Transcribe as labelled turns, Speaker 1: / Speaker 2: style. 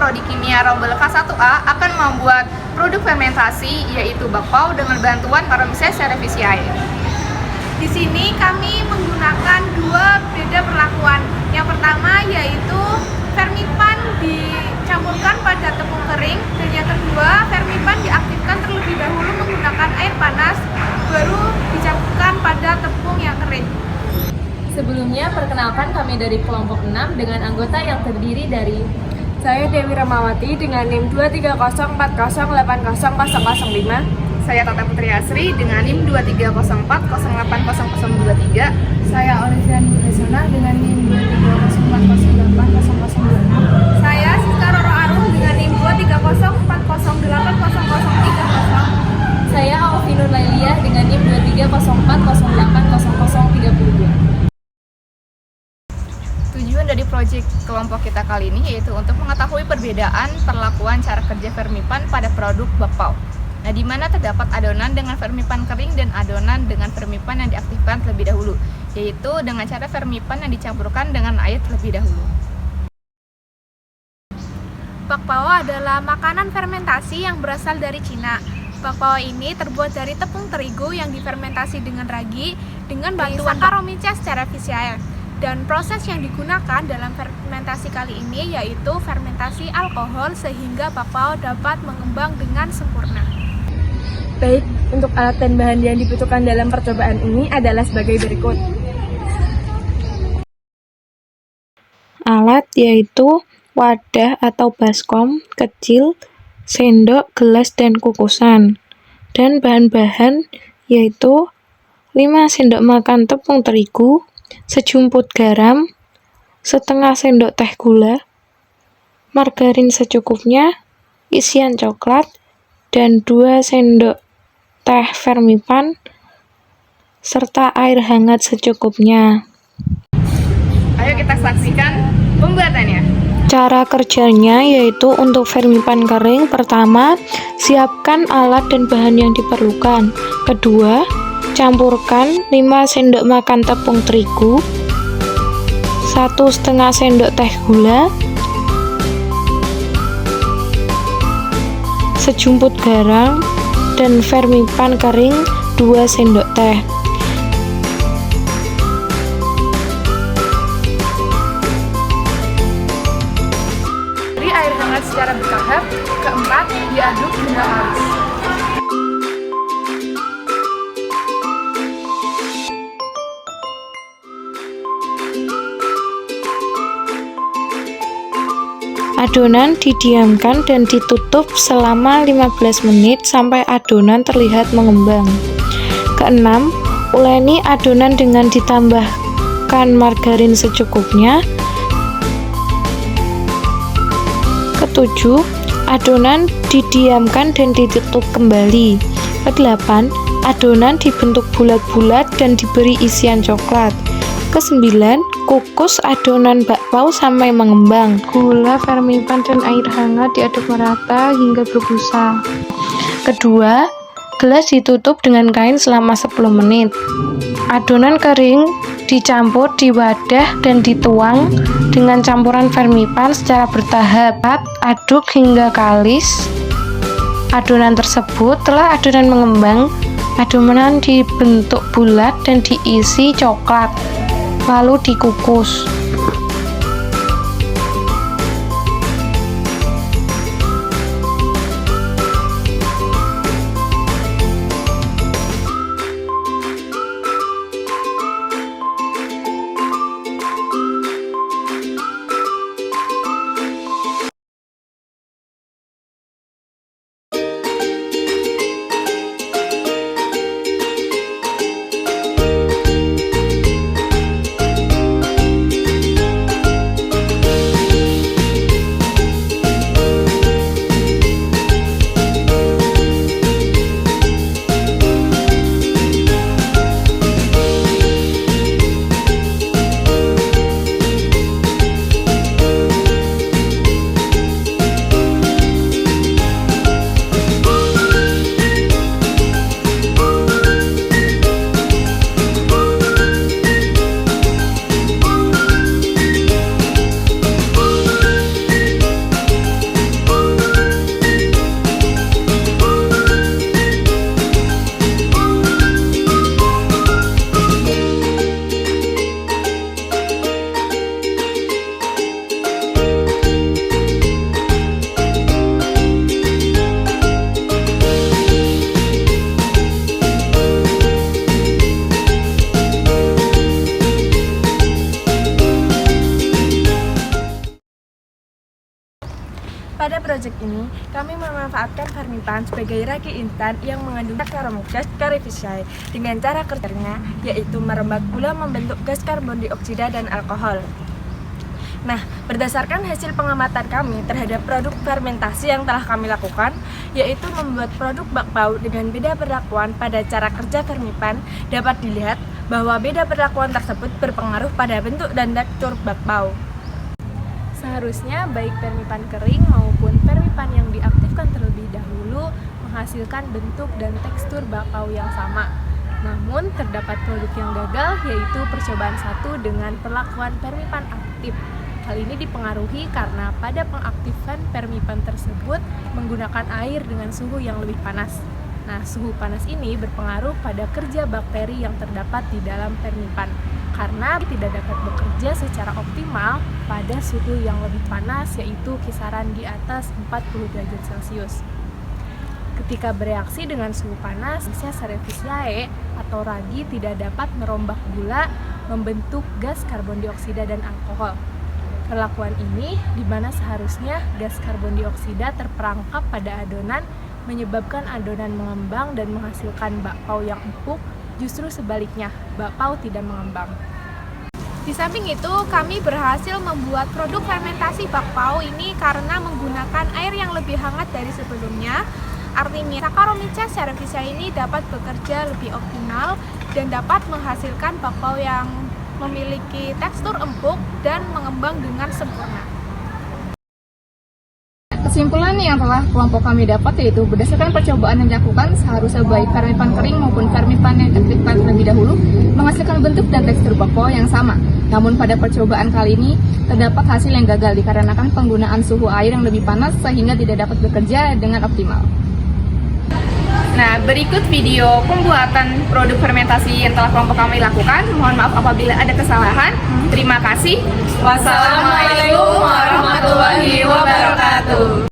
Speaker 1: Prodi Kimia Rombel K1A akan membuat produk fermentasi yaitu bakpao dengan bantuan paromses revisi air.
Speaker 2: Di sini kami menggunakan dua beda perlakuan. Yang pertama yaitu fermipan dicampurkan pada tepung kering, dan yang kedua fermipan diaktifkan terlebih dahulu menggunakan air panas baru dicampurkan pada tepung yang kering.
Speaker 3: Sebelumnya, perkenalkan kami dari kelompok 6 dengan anggota yang terdiri dari
Speaker 4: saya Dewi Ramawati dengan NIM 230408005.
Speaker 1: Saya Tata Putri Asri dengan NIM 2304080023.
Speaker 4: Saya Olivia Nurresona dengan NIM 230408006.
Speaker 2: Saya Siska Roro Arum dengan NIM 230408003.
Speaker 3: saya Aufi Nur Lailiah dengan NIM 2304080032.
Speaker 1: Tujuan dari proyek kelompok kita kali ini yaitu untuk mengetahui perbedaan perlakuan cara kerja fermipan pada produk bakpao. Nah, di mana terdapat adonan dengan fermipan kering dan adonan dengan fermipan yang diaktifkan terlebih dahulu, yaitu dengan cara fermipan yang dicampurkan dengan air terlebih dahulu.
Speaker 2: Bakpao adalah makanan fermentasi yang berasal dari Cina. Bakpao ini terbuat dari tepung terigu yang difermentasi dengan ragi dengan bantuan Saccharomyces cerevisiae. Dan proses yang digunakan dalam fermentasi kali ini yaitu fermentasi alkohol sehingga bakpao dapat mengembang dengan sempurna.
Speaker 4: Baik, untuk alat dan bahan yang dibutuhkan dalam percobaan ini adalah sebagai berikut.
Speaker 5: Alat yaitu wadah atau baskom kecil, sendok, gelas, dan kukusan. Dan bahan-bahan yaitu 5 sendok makan tepung terigu, sejumput garam, setengah sendok teh gula, margarin secukupnya, isian coklat, dan 2 sendok teh fermipan, serta air hangat secukupnya.
Speaker 1: Ayo kita saksikan pembuatannya.
Speaker 5: Cara kerjanya yaitu untuk fermipan kering, pertama, siapkan alat dan bahan yang diperlukan. Kedua, campurkan 5 sendok makan tepung terigu, 1,5 sendok teh gula, sejumput garam, dan fermipan kering 2 sendok teh.
Speaker 1: Beri air hangat secara bertahap. Keempat, diaduk hingga halus.
Speaker 5: Adonan didiamkan dan ditutup selama 15 menit sampai adonan terlihat mengembang. Keenam, uleni adonan dengan ditambahkan margarin secukupnya. Ketujuh, adonan didiamkan dan ditutup kembali. Kedelapan, adonan dibentuk bulat-bulat dan diberi isian coklat. Kesembilan, kukus adonan bakpao sampai mengembang. Gula, fermipan, dan air hangat diaduk merata hingga berbusa. Kedua, gelas ditutup dengan kain selama 10 menit. Adonan kering dicampur di wadah dan dituang dengan campuran fermipan secara bertahap. Aduk hingga kalis adonan tersebut. Setelah adonan mengembang, adonan dibentuk bulat dan diisi coklat, lalu dikukus.
Speaker 4: project ini, kami memanfaatkan Fermipan sebagai ragi instan yang mengandung Saccharomyces cerevisiae dengan cara kerjanya yaitu merembak gula membentuk gas karbon dioksida dan alkohol. Nah, berdasarkan hasil pengamatan kami terhadap produk fermentasi yang telah kami lakukan, yaitu membuat produk bakpao dengan beda perlakuan pada cara kerja Fermipan, dapat dilihat bahwa beda perlakuan tersebut berpengaruh pada bentuk dan tekstur bakpao.
Speaker 2: Seharusnya baik Fermipan kering maupun Fermipan yang diaktifkan terlebih dahulu menghasilkan bentuk dan tekstur bakpao yang sama. Namun terdapat produk yang gagal, yaitu percobaan satu dengan perlakuan Fermipan aktif. Hal ini dipengaruhi karena pada pengaktifan Fermipan tersebut menggunakan air dengan suhu yang lebih panas. Nah, suhu panas ini berpengaruh pada kerja bakteri yang terdapat di dalam Fermipan karena tidak dapat bekerja secara optimal pada suhu yang lebih panas, yaitu kisaran di atas 40 derajat Celcius. Ketika bereaksi dengan suhu panas, cerevisiae atau ragi tidak dapat merombak gula membentuk gas karbon dioksida dan alkohol. Perlakuan ini di mana seharusnya gas karbon dioksida terperangkap pada adonan menyebabkan adonan mengembang dan menghasilkan bakpao yang empuk, justru sebaliknya, bakpao tidak mengembang.
Speaker 6: Di samping itu, kami berhasil membuat produk fermentasi bakpao ini karena menggunakan air yang lebih hangat dari sebelumnya. Artinya, Saccharomyces cerevisiae ini dapat bekerja lebih optimal dan dapat menghasilkan bakpao yang memiliki tekstur empuk dan mengembang dengan sempurna.
Speaker 1: Kesimpulan yang telah kelompok kami dapat yaitu berdasarkan percobaan yang dilakukan seharusnya baik Fermipan kering maupun Fermipan yang diaktifkan terlebih dahulu menghasilkan bentuk dan tekstur bakpao yang sama. Namun pada percobaan kali ini terdapat hasil yang gagal dikarenakan penggunaan suhu air yang lebih panas sehingga tidak dapat bekerja dengan optimal. Nah, berikut video pembuatan produk fermentasi yang telah kelompok kami lakukan. Mohon maaf apabila ada kesalahan. Terima kasih. Wassalamualaikum warahmatullahi wabarakatuh.